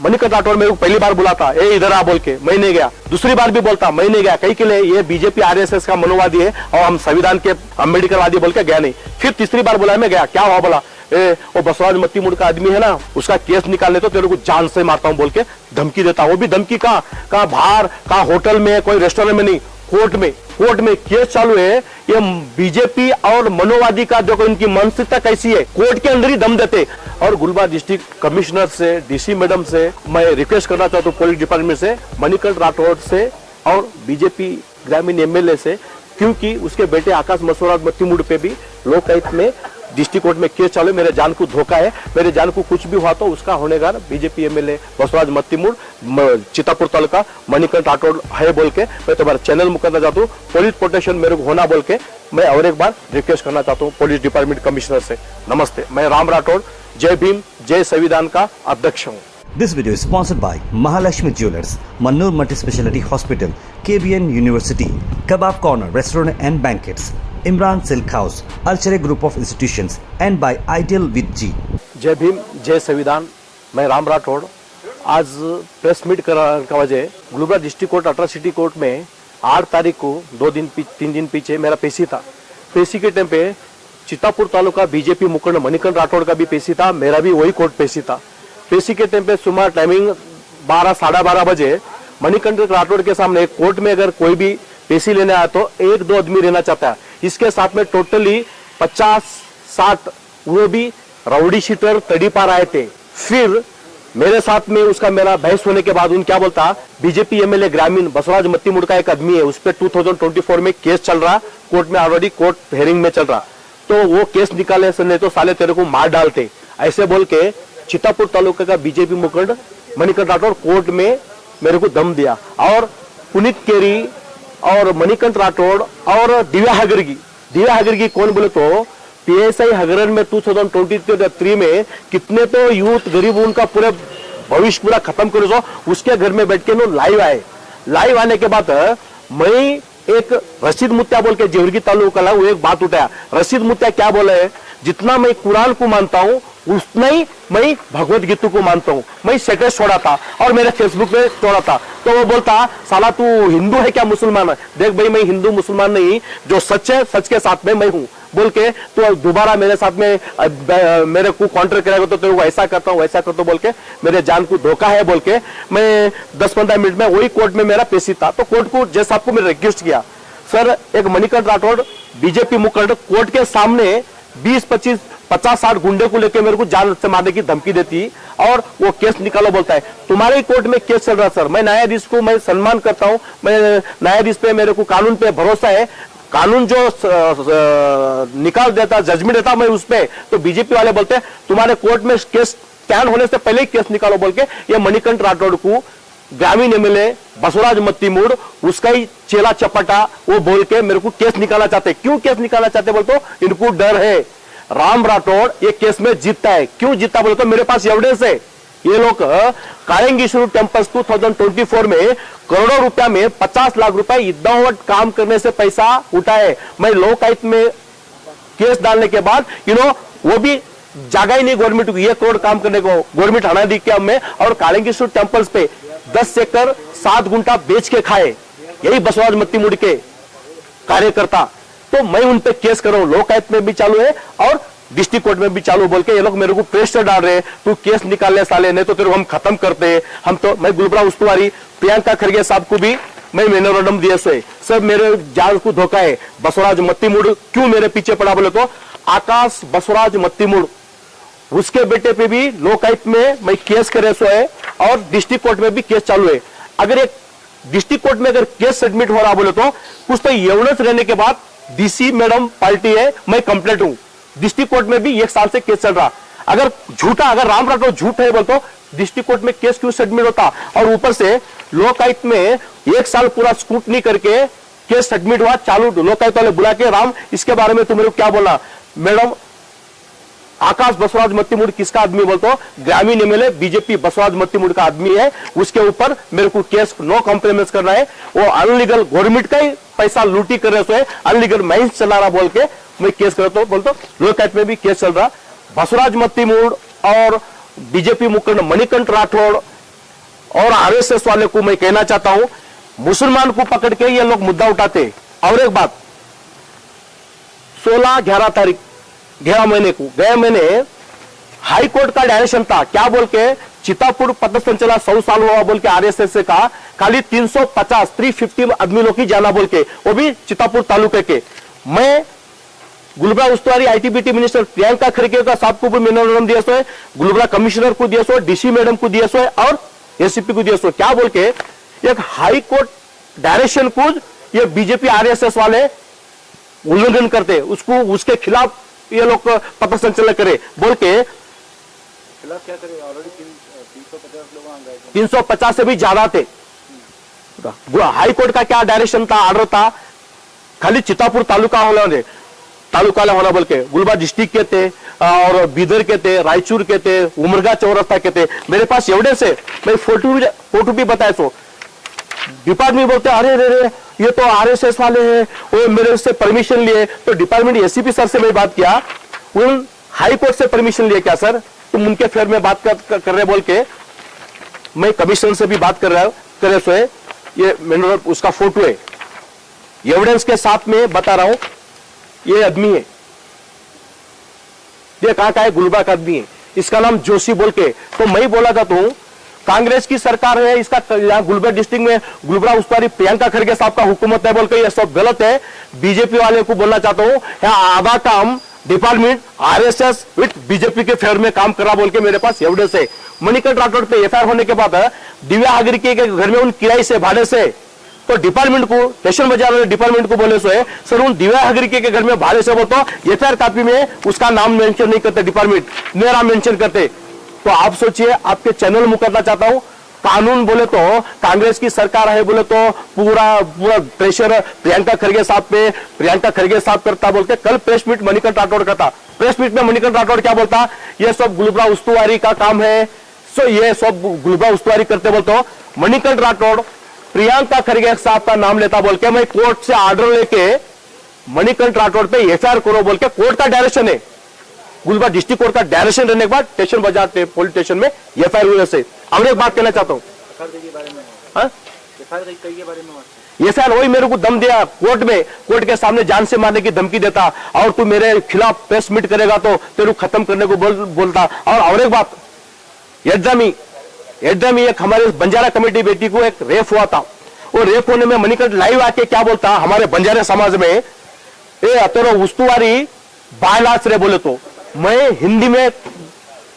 मणिकंठ राठौड़ मेरे को पहली बार बुलाता, ए इधर आ बोल के, मैं नहीं गया। दूसरी बार भी बोलता, मैं नहीं गया, कहीं के लिए ये बीजेपी आरएसएस का मनोवादी है और हम संविधान के अम्बेडकरवादी बोल के गया नहीं। फिर तीसरी बार बुलाया, मैं गया, क्या हुआ बोला, वो बसवराज मत्तीमुड़ का आदमी है ना, उसका केस निकालने तो तेरे को जान से मारता हूं बोल के धमकी देता। वो भी धमकी कहां बाहर, कहां होटल में, कोई रेस्टोरेंट में नहीं, कोर्ट में केस चालू है। ये बीजेपी और मनोवादी का जो इनकी मानसिकता कैसी है, कोर्ट के अंदर ही दम देते। और गुलबर्गा डिस्ट्रिक्ट कमिश्नर से, डीसी मैडम से मैं रिक्वेस्ट करना चाहता हूँ, पुलिस डिपार्टमेंट से, मणिकंठ राठौड़ से और बीजेपी ग्रामीण एमएलए से, क्योंकि उसके बेटे आकाश बसवराज मत्तीमुड़ पे भी लोकायुक्त में डिस्ट्रिक्ट कोर्ट में केस चालू है। मेरे जान को धोखा है, मेरे जान को कुछ भी हुआ तो उसका होनेगार बीजेपी एमएलए बसवराज मत्तीमुड़ चितापुर तालुका मणिकंठ राठौड़ है बोल के मैं तुम्हारा चैनल में करना चाहता हूँ। पुलिस प्रोटेक्शन मेरे को होना बोल के मैं और एक बार रिक्वेस्ट करना चाहता हूँ पुलिस डिपार्टमेंट कमिश्नर से। नमस्ते, मैं राम राठौड़, जय भीम जय संविधान का अध्यक्ष हूँ। This video is sponsored by Mahalakshmi Jewelers, Mannur Multi-Speciality Hospital, KBN University, Kebab Corner Restaurant and Banquets, Imran Silk House, Alchere Group of Institutions, and by Ideal with G. जय भीम जय संविधान, मैं राम राठौड़। आज प्रेस मीट का वजह Gulbarga district court atrocity court में 8 तारीख को 3 दिन पीछे मेरा पेशी था। पेशी के टाइम पे चितापुर तालुका बीजेपी मुखंड मणिकंठ राठौड़ का भी पेशी था, मेरा भी वही कोर्ट पेशी था। पेशी के टाइम पे सुबह टाइमिंग 12 साढ़े 12 बजे मणिकंठ राठौड़ के सामने कोर्ट में अगर कोई भी पेशी लेने आया तो 1-2 आदमी रहना चाहता है। इसके साथ में टोटली 50-60 वो भी राउडी शीटर तड़ीपार आए थे। फिर मेरे साथ में उसका मेरा बहस होने के बाद उन क्या बोलता, बीजेपी एमएलए ग्रामीण बसवराज मत्तीमुड़ का एक आदमी है, उस पर 2024 में केस चल रहा, कोर्ट में ऑलरेडी कोर्ट हेयरिंग में चल रहा, तो वो केस निकाले से नहीं तो साले तेरे को मार डालते, ऐसे बोल के चितापुर तालुका का बीजेपी मुखंड मणिकंठ राठौड़ कोर्ट में मेरे को दम दिया। और पुनीत केरी और मणिकंठ राठौड़ और दिव्या हगरगी कौन बोले तो पीएसआई हगरन में 2023 में कितने तो यूथ गरीब उनका पूरे भविष्य पूरा खत्म करो सो उसके घर में बैठ के नो लाइव आने के बाद मैं एक रशीद मुत्या बोल के जेवरगी तालुका ला वो एक बात उठाया। रशीद मुत्या क्या बोले, जितना मैं कुरान को मानता हूँ उतना ही मैं भगवत गीता को मानता हूँ। मैं स्टेटस छोड़ा था और मेरे फेसबुक पे छोड़ा था, तो वो बोलता साला तू हिंदू है क्या मुसलमान है? देख भाई मैं हिंदू मुसलमान नहीं, जो सच है सच के साथ में मैं हूँ बोल के तो दोबारा मेरे साथ में मेरे को काउंटर करेगा तो तेरे को ऐसा करता हूँ वैसा करता हूँ बोल के मेरे जान को धोखा है बोल के मैं 10-15 मिनट में वही कोर्ट में मेरा पेशी था। तो कोर्ट को जैसा आपको मैंने रिक्वेस्ट किया, सर एक मणिकंठ राठौड़ बीजेपी मुखंड कोर्ट के सामने 20-25 50-60 गुंडे को लेकर मेरे को जान से मारने की धमकी देती और वो केस निकालो बोलता है। तुम्हारे कोर्ट में केस चल रहा सर, मैं न्यायाधीश को मैं सम्मान करता हूं, मैं न्यायाधीश पे मेरे को कानून पे भरोसा है, कानून जो निकाल देता जजमेंट देता मैं उस पे। तो बीजेपी वाले बोलते हैं तुम्हारे कोर्ट में केस स्टैंड होने से पहले ही केस निकालो बोल के ये मणिकंठ राठौड़ को ग्रामीण एमएलए बसवराज मत्तीमुड़ उसका ही चेला चपटा वो बोल के मेरे को केस निकालना चाहते। क्यों केस निकालना चाहते बोल तो इनको डर है राम राठौड़ ये केस में जीतता है। क्यों जीतता बोले तो मेरे पास एविडेंस है। ये लोग कायंगीश्वर टेम्पल्स 2024 में करोड़ों रुपया में 50 लाख रुपए इदावट काम करने से पैसा उठाए। मैं लोकायुक्त में केस डालने के बाद वो भी जागा ही नहीं गवर्नमेंट को, ये करोड़ काम करने को गवर्नमेंट हटा दी क्या में, और कायंगीश्वर टेम्पल्स पे 10 एकड़ 7 गुंठा बेच के खाए यही बसवराज मत्तीमुड़ के कार्यकर्ता। तो मैं उन पे केस कर रहा हूं, लोकायुक्त में भी चालू है और डिस्ट्रिक्ट कोर्ट में भी चालू बोल के ये लोग मेरे को प्रेशर डाल रहे हैं, तू केस निकाल ले साले, नहीं तो तेरे को हम खत्म करते हैं। हम तो मैं गुलबर्गा उस्तुवारी प्रियंका खड़गे साहब को भी मैं मेमोरेंडम दिए से सब मेरे जान को धोखा है। बसवराज मत्तीमुड़ क्यों मेरे पीछे पड़ा बोले तो आकाश बसवराज मत्तीमुड़ उसके बेटे पे भी लोकायुक्त में मैं केस करे सो है और डिस्ट्रिक्ट कोर्ट में भी केस चालू है। अगर एक डिस्ट्रिक्ट कोर्ट में अगर केस सबमिट हो रहा बोले तो कुछ तो एविडेंस रहने के बाद डीसी मैडम पार्टी है, मैं कंप्लेंट हूं। डिस्ट्रिक्ट कोर्ट में भी 1 साल से केस चल रहा, अगर झूठा अगर राम राठौड़ झूठ है बोल तो डिस्ट्रिक्ट कोर्ट में केस क्यों सबमिट होता? और ऊपर से लोकायुक्त में 1 साल पूरा स्क्रूटनी करके केस सबमिट हुआ चालू। लोकायुक्त वाले बुला के राम इसके बारे में तुम्हें क्या बोला? मैडम आकाश बसवराज मत्तीमुड़ किसका आदमी बोलते हो? ग्रामीण एमएलए बीजेपी बसवराज मत्तीमुड़ का आदमी है, उसके ऊपर मेरे को केस नो कॉम्प्रोमाइज करना है। वो अनलीगल गवर्नमेंट का ही पैसा लूटी कर रहे अनलीगल माइंस चला रहा बोल के मैं केस करता हूं बोलता हूं। लोकायुक्त में भी केस चल रहा। बसवराज मत्तीमुड़ और बीजेपी मुखंड मणिकंठ राठौड़ और आरएसएस वाले को मैं कहना चाहता हूं, मुसलमान को पकड़ के ये लोग मुद्दा उठाते। और एक बात, 16-11 तारीख, 11 महीने को, गए महीने हाई कोर्ट का डायरेक्शन था, क्या बोल के, चितापुर पथ संचला 100 साल हुआ बोल के आरएसएस से कहा, खाली 350 आदमी लोग ही जाना बोल के, वो भी चितापुर तालुके के। मैं गुलबर्गा उस्तुवारी आईटीबीटी मिनिस्टर प्रियंका खड़गे का साहब को भी मेमोरेंडम दिया है, गुलबर्गा कमिश्नर को दिया है, डीसी मैडम को दिया है और एसीपी को दिया है। क्या बोल के, एक हाई कोर्ट डायरेक्शन को ये बीजेपी आरएसएस वाले उल्लंघन करते, उसको उसके खिलाफ ये लोग पथ संचलन करे बोल के, खिलाफ क्या करे? ऑलरेडी 350 लोग आ गए थे। 350 से भी ज्यादा थे। हाई कोर्ट का क्या डायरेक्शन था, ऑर्डर था, खाली चितापुर तालुका होना बोल के, गुलबर्गा डिस्ट्रिक्ट के थे और बीदर के थे, रायचूर के थे, उमरगा चौरस्ता के थे। मेरे पास एविडेंस है, मैं फोटो भी बताया। सो डिपार्टमेंट बोलते अरे रे ये तो आरएसएस वाले हैं, वो मेरे से परमिशन लिए। तो डिपार्टमेंट एसीपी सर से मैं बात किया, उन हाई कोर्ट से परमिशन लिए क्या सर, तुम उनके फेयर में बात कर रहे बोल के। मैं कमिश्नर से भी बात कर रहा हूं, सो ये मैंने उसका फोटो है, एविडेंस के साथ में बता रहा हूं, ये आदमी है, ये कहां का है, गुलबर्गा का आदमी है, इसका नाम जोशी बोल के। तो मैं बोला था हूं, कांग्रेस की सरकार है, इसका यहाँ गुलबर्गा डिस्ट्रिक्ट में गुलबर्गा उस्तुवारी प्रियंका खड़गे साहब का हुकूमत है बोल के, ये सब गलत है। बीजेपी वाले को बोलना चाहता हूं, यहाँ आधा काम डिपार्टमेंट आरएसएस विद बीजेपी के फेवर में काम करा बोल के मेरे पास एविडेंस है। मणिकंठ राठौड़ पे एफआईआर होने के बाद दिव्या हागरिके के घर में उन किराए से भाड़े से, तो डिपार्टमेंट को, स्टेशन बाजार वाले डिपार्टमेंट को बोले सो है सर, उन दिव्या हागरिके के घर में भाड़े से, वो तो एफआईआर कॉपी में उसका नाम मेंशन नहीं करते, डिपार्टमेंट मेरा मेंशन करते। तो आप सोचिए, आपके चैनल में करना चाहता हूं, कानून बोले तो कांग्रेस की सरकार है बोले तो पूरा प्रेशर प्रियंका खड़गे साहब पे, प्रियंका खड़गे साहब करता बोलते। कल प्रेस मीट मणिकंठ राठौड़ का था, प्रेस मीट में मणिकंठ राठौड़ क्या बोलता, ये सब गुलबर्गा उस्तुवारी का काम है, सो ये सब गुलबर्गा उस्तुवारी करते बोलते हो। मणिकंठ राठौड़ प्रियंका खड़गे साहब का नाम लेता बोल के, मैं कोर्ट से ऑर्डर लेके मणिकंठ राठौड़ पे एफआईआर करो बोल के, कोर्ट का डायरेक्शन है, गुलबर्गा डिस्ट्रिक्ट कोर्ट का डायरेक्शन रहने के बाद स्टेशन बाजार पुलिस स्टेशन में एफआईआर हुए से। और एक बात कहना चाहता हूँ, एफआईआर वही मेरे को दम दिया कोर्ट में, कोर्ट के सामने जान से मारने की धमकी देता, और तू मेरे खिलाफ प्रेस मीट करेगा तो तेरे को खत्म करने को बोलता। और एक बात, एड्रामी एक हमारे बंजारा कमेटी बेटी को एक रेप हुआ था, वो रेप होने में मणिकंठ लाइव आके क्या बोलता, हमारे बंजारा समाज में ए तेरा उस्तुवारी बायलाच रे बोले। तो मैं हिंदी में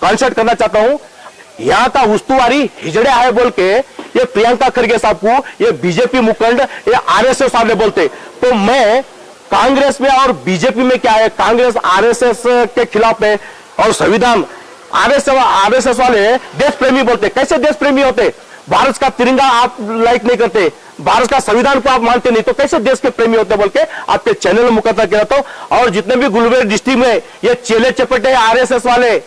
कॉन्सर्ट करना चाहता हूं, यहां का उस्तुवारी हिजड़े है बोल के ये प्रियंका खड़गे साहब को, ये बीजेपी मुखंड, ये आरएसएस वाले बोलते। तो मैं कांग्रेस में और बीजेपी में क्या है, कांग्रेस आरएसएस के खिलाफ है और संविधान, आरएसएस वाले देश प्रेमी बोलते। कैसे देश प्रेमी होते, भारत का तिरंगा आप लाइक नहीं करते, भारत का संविधान को आप मानते नहीं, तो कैसे देश के प्रेमी होते बोल के आपके चैनल में मुकदमा कहता हूं। और जितने भी गुलबर्गा डिस्ट्रिक्ट में ये चेले चपेटे आरएसएस वाले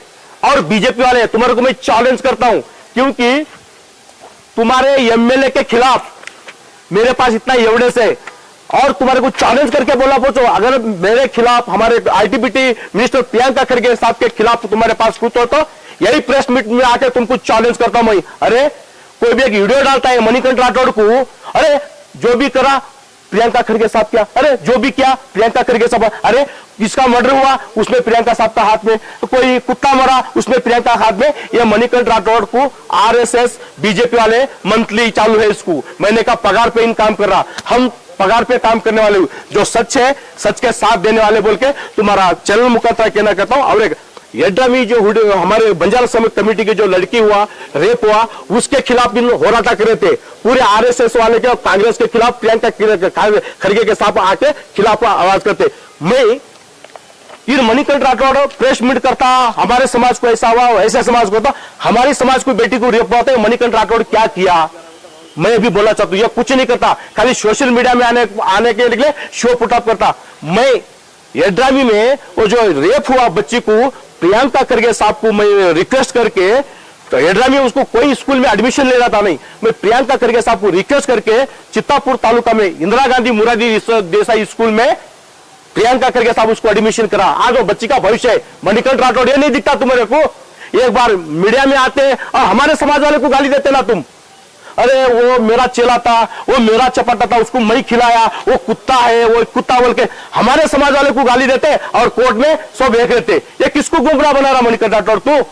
और बीजेपी वाले, तुम्हारे को मैं चैलेंज करता हूं, क्योंकि तुम्हारे एमएलए के खिलाफ मेरे पास इतना एविडेंस है, और तुम्हारे को चैलेंज करके बोला पूछो, अगर मेरे खिलाफ, हमारे आईटीबीटी मिनिस्टर प्रियंका खड़गे साहब के खिलाफ तुम्हारे पास कुछ हो तो यही प्रेस मीट में आके तुमको चैलेंज करता हूं मैं। अरे कोई भी एक वीडियो डालता है मणिकंठ राठौड़ को, अरे जो भी करा प्रियंका खड़गे साहब क्या, अरे जो भी किया प्रियंका खड़गे साहब, अरे जिसका मर्डर हुआ उसमें प्रियंका साहब का हाथ में, तो कोई कुत्ता मरा उसमें प्रियंका हाथ में। ये मणिकंठ राठौड़ को आरएसएस बीजेपी वाले मंथली चालू है, इसको महीने का पगार पे इन काम कर रहा, हम पगार पे काम करने वाले जो सच है, सच के साथ देने वाले बोल के तुम्हारा चैनल मुकदमा कहना कहता हूं। और एक येड्रामी जो हमारे बंजारा समाज कमेटी की जो लड़की हुआ, रेप हुआ, उसके खिलाफ भी होराटा कर रहे थे, पूरे आरएसएस वाले के और कांग्रेस के खिलाफ प्रियंका खड़गे के साथ आके खिलाफ आवाज करते। मैं ये मणिकंठ राठौड़ प्रेस मीट करता, हमारे समाज को ऐसा हुआ, ऐसा समाज को होता, हमारी समाज को बेटी को रेप होता है, मणिकंठ राठौड़ क्या किया मैं भी बोलना चाहता हूं। ये कुछ नहीं करता, खाली सोशल मीडिया में आने के लिए शो पुटअप करता। मैं येड्रामी में वो जो रेप हुआ बच्ची को, प्रियंका खड़गे साहब को मैं रिक्वेस्ट करके, तो येड्रामी में उसको कोई स्कूल में एडमिशन ले रहा था नहीं, मैं प्रियंका खड़गे साहब को रिक्वेस्ट करके चित्तापुर तालुका में इंदिरा गांधी मुरारी देसाई स्कूल में प्रियंका खड़गे साहब उसको एडमिशन करा। आज वो बच्ची का भविष्य है। मणिकंठ राठौड़ ये नहीं दिखता तुम्हारे को, एक बार मीडिया में आते और हमारे समाज वाले को गाली देते ना तुम, अरे वो मेरा चेला था, वो मेरा चपाटा था, उसको मैं खिलाया, वो कुत्ता है, वो कुत्ता बोल के हमारे समाज वाले को गाली देते और कोर्ट में सब एक रहते। ये किसको गुमराह बना रहा मणिकंठ राठौड़? तू,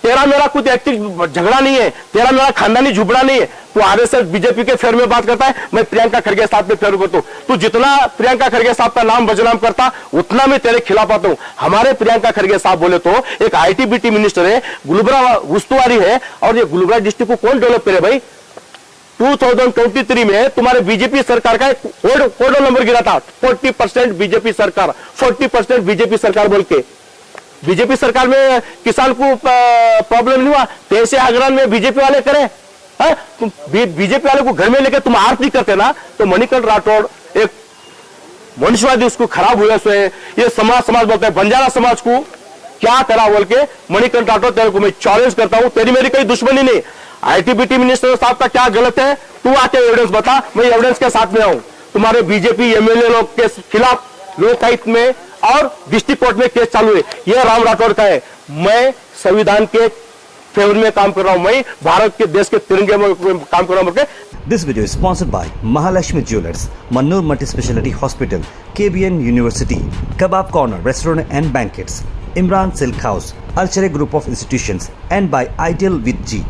तेरा मेरा कुछ एक्टिव झगड़ा नहीं है, तेरा मेरा खानदानी झुबड़ा नहीं है। तू आरएसएस बीजेपी के फेर में बात करता है, मैं प्रियंका खड़गे साहब पे फेर करता हूं। तू जितना प्रियंका खड़गे साहब का नाम बदनाम करता उतना मैं तेरे खिलाफ आता हूं। हमारे प्रियंका खड़गे साहब बोले तो एक आईटीबीटी मिनिस्टर है, गुलबरा उस्तुवारी है, और ये गुलबरा डिस्ट्रिक्ट को कौन डेवलप करे भाई? 2023 में तुम्हारे बीजेपी सरकार का कोड नंबर गिरा था, 40% बीजेपी सरकार, 40% बीजेपी सरकार बोल के। बीजेपी सरकार में किसान को प्रॉब्लम नहीं हुआ, तैसे आगरान में बीजेपी वाले करे। तुम बीजेपी वाले को घर में लेकर तुम आरती करते ना, तो मणिकंठ राठौड़ एक मनुष्यवादी उसको खराब हुआ से ये समाज बोलता है, बंजारा समाज को क्या करा बोल के मणिकंठ राठौड़ तेरे को मैं चैलेंज करता हूं। तेरी मेरी कोई दुश्मनी नहीं। आईटीबीटी मिनिस्टर साहब का क्या गलत है, तू आके एविडेंस बता, मैं एविडेंस के साथ में आऊं। तुम्हारे बीजेपी एमएलए लोग के खिलाफ लोकायुक्त में और डिस्ट्रिक्ट कोर्ट में केस चालू है। यह राम राठौड़ का है। मैं संविधान के फेवर में काम कर रहा हूं, मैं भारत के देश के तिरंगे में काम कर रहा हूं। This video is sponsored by Mahalakshmi Jewelers, Mannur Multi-Speciality Hospital, KBN University, Kebab Corner Restaurant and Banquets, Imran Silk House, Alchere Group of Institutions, and by Ideal with G.